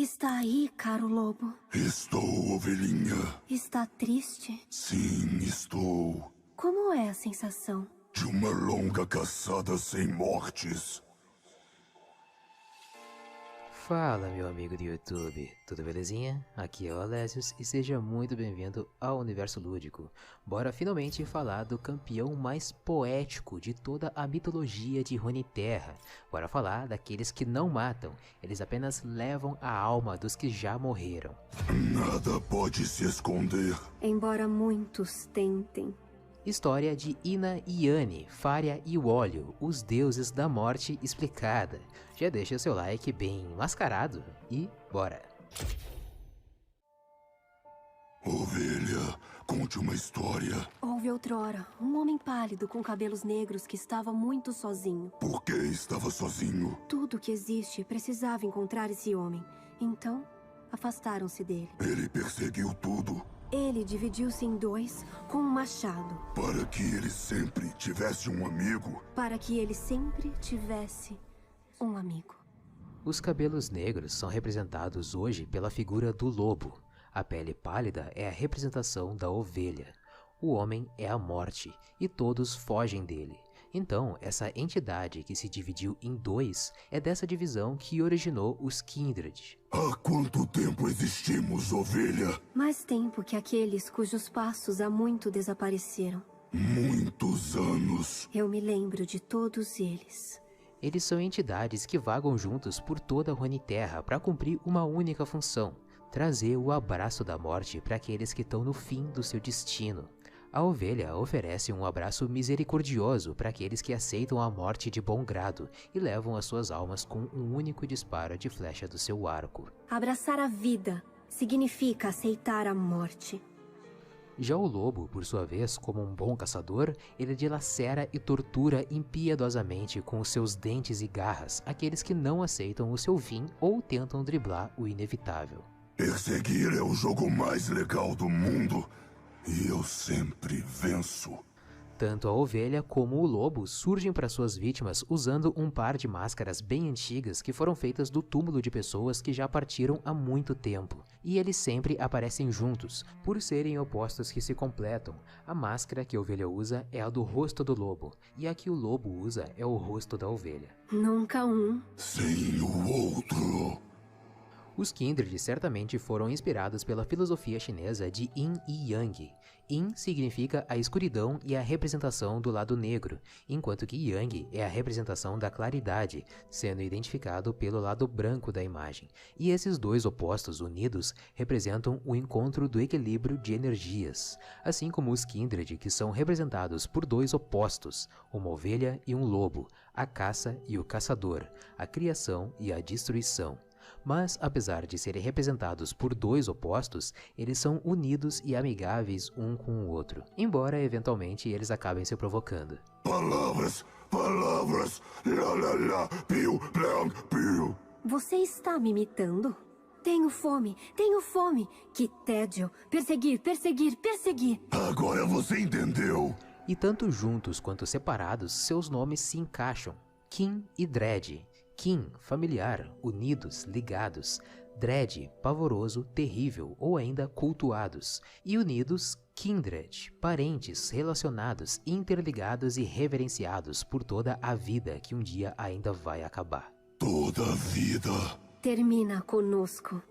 Está aí, caro lobo. Estou, ovelhinha. Está triste? Sim, estou. Como é a sensação? De uma longa caçada sem mortes. Fala, meu amigo do YouTube, tudo belezinha? Aqui é o Alésios e seja muito bem-vindo ao Universo Lúdico. Bora finalmente falar do campeão mais poético de toda a mitologia de Runeterra. Bora falar daqueles que não matam, eles apenas levam a alma dos que já morreram. Nada pode se esconder. Embora muitos tentem. História de Ina e Yane, Faria e Wólio, os deuses da morte explicada. Já deixa seu like bem mascarado e bora! Ovelha, conte uma história. Houve outrora um homem pálido com cabelos negros que estava muito sozinho. Por que estava sozinho? Tudo que existe precisava encontrar esse homem. Então, afastaram-se dele. Ele perseguiu tudo. Ele dividiu-se em dois com um machado. Para que ele sempre tivesse um amigo. Para que ele sempre tivesse um amigo. Os cabelos negros são representados hoje pela figura do lobo. A pele pálida é a representação da ovelha. O homem é a morte e todos fogem dele. Então, essa entidade que se dividiu em dois é dessa divisão que originou os Kindred. Há quanto tempo existimos, ovelha? Mais tempo que aqueles cujos passos há muito desapareceram. Muitos anos. Eu me lembro de todos eles. Eles são entidades que vagam juntos por toda a Runeterra para cumprir uma única função: trazer o abraço da morte para aqueles que estão no fim do seu destino. A ovelha oferece um abraço misericordioso para aqueles que aceitam a morte de bom grado e levam as suas almas com um único disparo de flecha do seu arco. Abraçar a vida significa aceitar a morte. Já o lobo, por sua vez, como um bom caçador, ele dilacera e tortura impiedosamente com os seus dentes e garras aqueles que não aceitam o seu fim ou tentam driblar o inevitável. Perseguir é o jogo mais legal do mundo. E eu sempre venço. Tanto a ovelha como o lobo surgem para suas vítimas usando um par de máscaras bem antigas que foram feitas do túmulo de pessoas que já partiram há muito tempo. E eles sempre aparecem juntos, por serem opostos que se completam. A máscara que a ovelha usa é a do rosto do lobo, e a que o lobo usa é o rosto da ovelha. Nunca um sem o outro. Os Kindred certamente foram inspirados pela filosofia chinesa de Yin e Yang. Yin significa a escuridão e a representação do lado negro, enquanto que Yang é a representação da claridade, sendo identificado pelo lado branco da imagem. E esses dois opostos unidos representam o encontro do equilíbrio de energias, assim como os Kindred, que são representados por dois opostos, uma ovelha e um lobo, a caça e o caçador, a criação e a destruição. Mas, apesar de serem representados por dois opostos, eles são unidos e amigáveis um com o outro, embora eventualmente eles acabem se provocando. Palavras, palavras, lá lá lá, piu, blang, piu. Você está me imitando? Tenho fome, que tédio, perseguir, perseguir, perseguir. Agora você entendeu. E tanto juntos quanto separados, seus nomes se encaixam. Kin e Dread. Kin, familiar, unidos, ligados. Dread, pavoroso, terrível ou ainda cultuados. E unidos, Kindred, parentes, relacionados, interligados e reverenciados por toda a vida que um dia ainda vai acabar. Toda a vida. Termina conosco.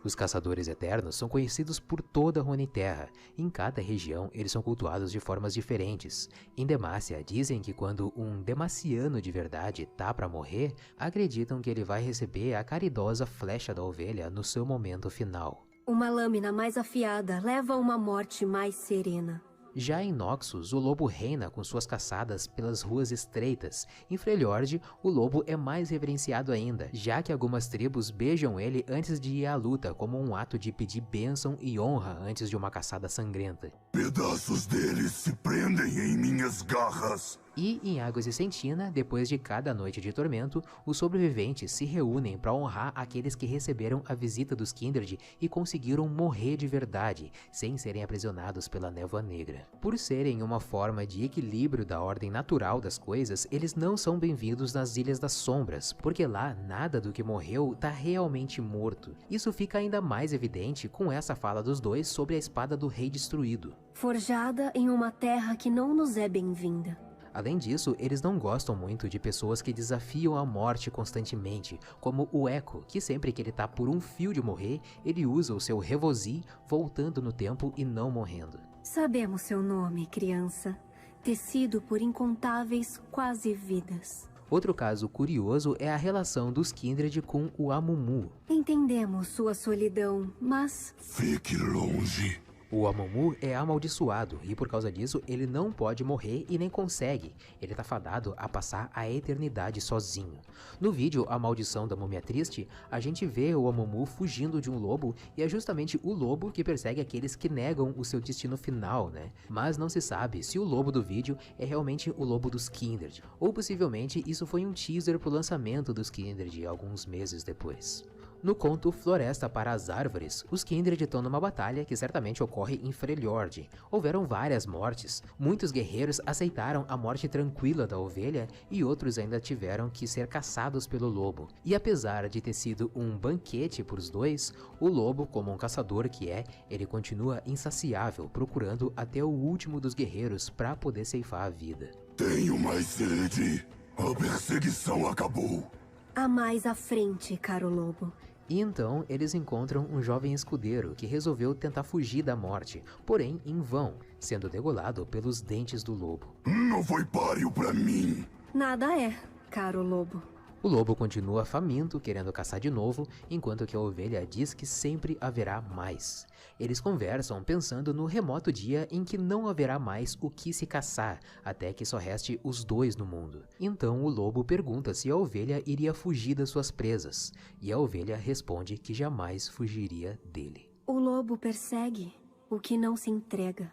Os caçadores eternos são conhecidos por toda a Runeterra. Em cada região, eles são cultuados de formas diferentes. Em Demacia, dizem que quando um demaciano de verdade tá para morrer, acreditam que ele vai receber a caridosa flecha da ovelha no seu momento final. Uma lâmina mais afiada leva a uma morte mais serena. Já em Noxus, o lobo reina com suas caçadas pelas ruas estreitas. Em Freljord, o lobo é mais reverenciado ainda, já que algumas tribos beijam ele antes de ir à luta, como um ato de pedir bênção e honra antes de uma caçada sangrenta. Pedaços deles se prendem em minhas garras. E em Águas de Sentina, depois de cada noite de tormento, os sobreviventes se reúnem para honrar aqueles que receberam a visita dos Kindred e conseguiram morrer de verdade, sem serem aprisionados pela Névoa Negra. Por serem uma forma de equilíbrio da ordem natural das coisas, eles não são bem-vindos nas Ilhas das Sombras, porque lá nada do que morreu tá realmente morto. Isso fica ainda mais evidente com essa fala dos dois sobre a espada do Rei Destruído. Forjada em uma terra que não nos é bem-vinda. Além disso, eles não gostam muito de pessoas que desafiam a morte constantemente, como o Echo, que sempre que ele tá por um fio de morrer, ele usa o seu Revozi voltando no tempo e não morrendo. Sabemos seu nome, criança, tecido por incontáveis quase vidas. Outro caso curioso é a relação dos Kindred com o Amumu. Entendemos sua solidão, mas... Fique longe. O Amumu é amaldiçoado e por causa disso ele não pode morrer e nem consegue. Ele tá fadado a passar a eternidade sozinho. No vídeo A Maldição da Múmia Triste, a gente vê o Amumu fugindo de um lobo e é justamente o lobo que persegue aqueles que negam o seu destino final, né? Mas não se sabe se o lobo do vídeo é realmente o lobo dos Kindred, ou possivelmente isso foi um teaser pro lançamento dos Kindred alguns meses depois. No conto Floresta para as Árvores, os Kindred estão numa batalha que certamente ocorre em Freljord. Houveram várias mortes, muitos guerreiros aceitaram a morte tranquila da ovelha e outros ainda tiveram que ser caçados pelo lobo. E apesar de ter sido um banquete para os dois, o lobo, como um caçador que é, ele continua insaciável, procurando até o último dos guerreiros para poder ceifar a vida. Tenho mais sede. A perseguição acabou. Há mais à frente, caro lobo. E então eles encontram um jovem escudeiro que resolveu tentar fugir da morte, porém em vão, sendo degolado pelos dentes do lobo. Não foi páreo pra mim. Nada é, caro lobo. O lobo continua faminto, querendo caçar de novo, enquanto que a ovelha diz que sempre haverá mais. Eles conversam pensando no remoto dia em que não haverá mais o que se caçar, até que só reste os dois no mundo. Então o lobo pergunta se a ovelha iria fugir das suas presas, e a ovelha responde que jamais fugiria dele. O lobo persegue o que não se entrega.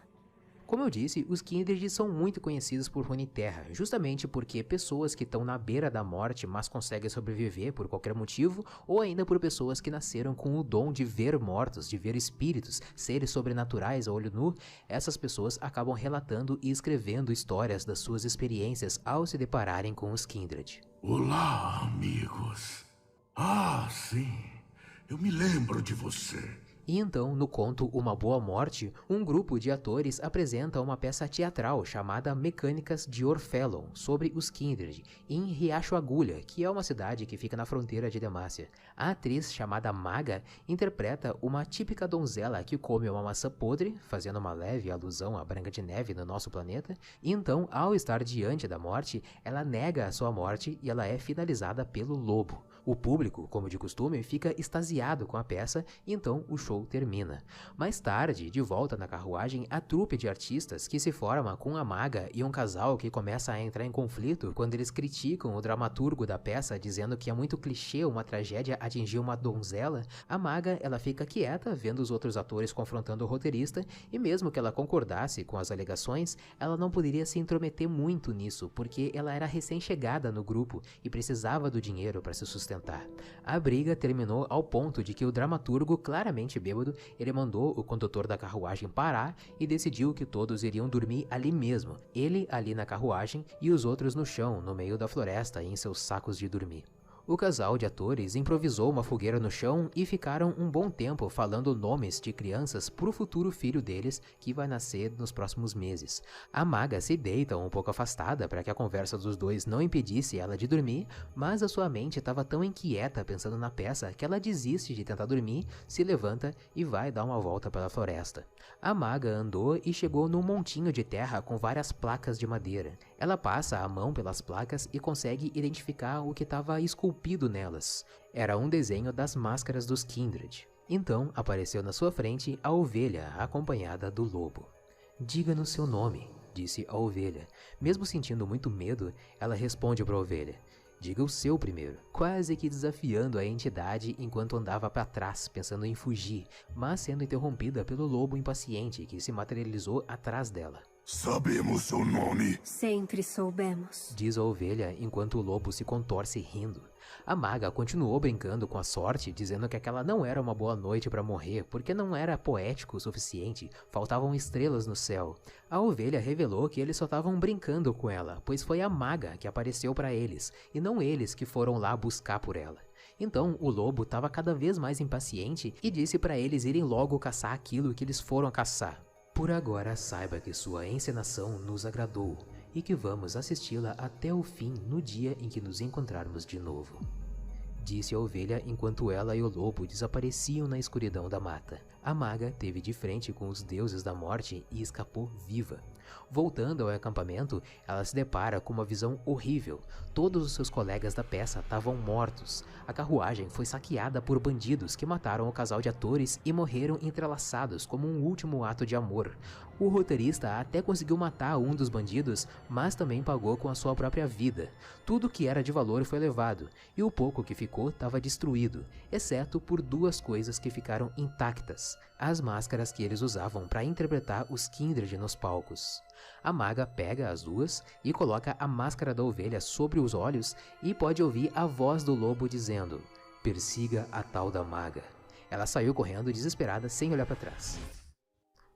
Como eu disse, os Kindred são muito conhecidos por Runeterra, justamente porque pessoas que estão na beira da morte, mas conseguem sobreviver por qualquer motivo, ou ainda por pessoas que nasceram com o dom de ver mortos, de ver espíritos, seres sobrenaturais a olho nu, essas pessoas acabam relatando e escrevendo histórias das suas experiências ao se depararem com os Kindred. Olá, amigos. Ah, sim. Eu me lembro de você. E então, no conto Uma Boa Morte, um grupo de atores apresenta uma peça teatral chamada Mecânicas de Orfelon, sobre os Kindred, em Riacho Agulha, que é uma cidade que fica na fronteira de Demacia. A atriz, chamada Maga, interpreta uma típica donzela que come uma maçã podre, fazendo uma leve alusão à Branca de Neve no nosso planeta, e então, ao estar diante da morte, ela nega a sua morte e ela é finalizada pelo lobo. O público, como de costume, fica extasiado com a peça e então o show termina. Mais tarde, de volta na carruagem, a trupe de artistas que se forma com a maga e um casal que começa a entrar em conflito quando eles criticam o dramaturgo da peça dizendo que é muito clichê uma tragédia atingir uma donzela, a maga ela fica quieta vendo os outros atores confrontando o roteirista e mesmo que ela concordasse com as alegações, ela não poderia se intrometer muito nisso porque ela era recém-chegada no grupo e precisava do dinheiro para se sustentar. A briga terminou ao ponto de que o dramaturgo, claramente bêbado, ele mandou o condutor da carruagem parar e decidiu que todos iriam dormir ali mesmo, ele ali na carruagem e os outros no chão, no meio da floresta, em seus sacos de dormir. O casal de atores improvisou uma fogueira no chão e ficaram um bom tempo falando nomes de crianças pro futuro filho deles que vai nascer nos próximos meses. A maga se deita um pouco afastada para que a conversa dos dois não impedisse ela de dormir, mas a sua mente estava tão inquieta pensando na peça que ela desiste de tentar dormir, se levanta e vai dar uma volta pela floresta. A maga andou e chegou num montinho de terra com várias placas de madeira. Ela passa a mão pelas placas e consegue identificar o que estava esculpido nelas. Era um desenho das máscaras dos Kindred. Então apareceu na sua frente a ovelha acompanhada do lobo. "Diga-nos seu nome", disse a ovelha. Mesmo sentindo muito medo, ela responde para a ovelha: "Diga o seu primeiro", quase que desafiando a entidade enquanto andava para trás, pensando em fugir, mas sendo interrompida pelo lobo impaciente que se materializou atrás dela. Sabemos seu nome. Sempre soubemos. Diz a ovelha enquanto o lobo se contorce rindo. A maga continuou brincando com a sorte, dizendo que aquela não era uma boa noite para morrer, porque não era poético o suficiente, faltavam estrelas no céu. A ovelha revelou que eles só estavam brincando com ela, pois foi a maga que apareceu para eles, e não eles que foram lá buscar por ela. Então o lobo estava cada vez mais impaciente e disse para eles irem logo caçar aquilo que eles foram caçar. Por agora saiba que sua encenação nos agradou e que vamos assisti-la até o fim no dia em que nos encontrarmos de novo. Disse a ovelha enquanto ela e o lobo desapareciam na escuridão da mata. A maga teve de frente com os deuses da morte e escapou viva. Voltando ao acampamento, ela se depara com uma visão horrível. Todos os seus colegas da peça estavam mortos. A carruagem foi saqueada por bandidos que mataram o casal de atores e morreram entrelaçados como um último ato de amor. O roteirista até conseguiu matar um dos bandidos, mas também pagou com a sua própria vida. Tudo que era de valor foi levado, e o pouco que ficou estava destruído, exceto por duas coisas que ficaram intactas: as máscaras que eles usavam para interpretar os Kindred nos palcos. A maga pega as duas e coloca a máscara da ovelha sobre os olhos e pode ouvir a voz do lobo dizendo: "Persiga a tal da maga." Ela saiu correndo desesperada sem olhar para trás.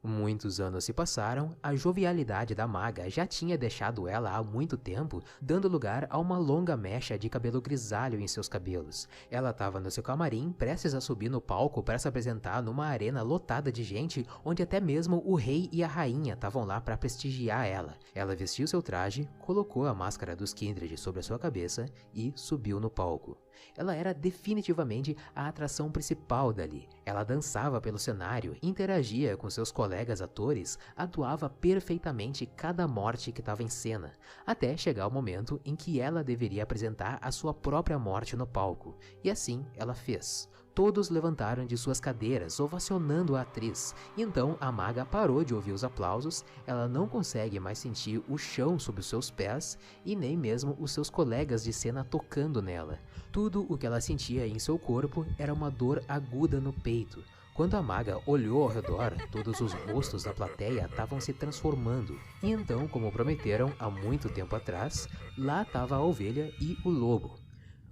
Muitos anos se passaram, a jovialidade da maga já tinha deixado ela há muito tempo, dando lugar a uma longa mecha de cabelo grisalho em seus cabelos. Ela estava no seu camarim, prestes a subir no palco para se apresentar numa arena lotada de gente, onde até mesmo o rei e a rainha estavam lá para prestigiar ela. Ela vestiu seu traje, colocou a máscara dos Kindred sobre a sua cabeça e subiu no palco. Ela era definitivamente a atração principal dali. Ela dançava pelo cenário, interagia com seus colegas atores, atuava perfeitamente cada morte que estava em cena, até chegar o momento em que ela deveria apresentar a sua própria morte no palco. E assim ela fez. Todos levantaram de suas cadeiras, ovacionando a atriz. Então a maga parou de ouvir os aplausos, ela não consegue mais sentir o chão sob os seus pés e nem mesmo os seus colegas de cena tocando nela. Tudo o que ela sentia em seu corpo era uma dor aguda no peito. Quando a maga olhou ao redor, todos os rostos da plateia estavam se transformando. E então, como prometeram há muito tempo atrás, lá estava a ovelha e o lobo.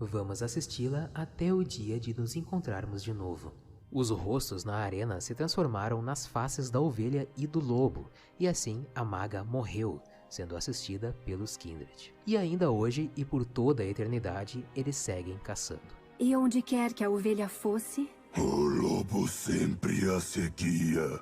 Vamos assisti-la até o dia de nos encontrarmos de novo. Os rostos na arena se transformaram nas faces da ovelha e do lobo, e assim a maga morreu, sendo assistida pelos Kindred. E ainda hoje e por toda a eternidade, eles seguem caçando. E onde quer que a ovelha fosse, O lobo sempre a seguia.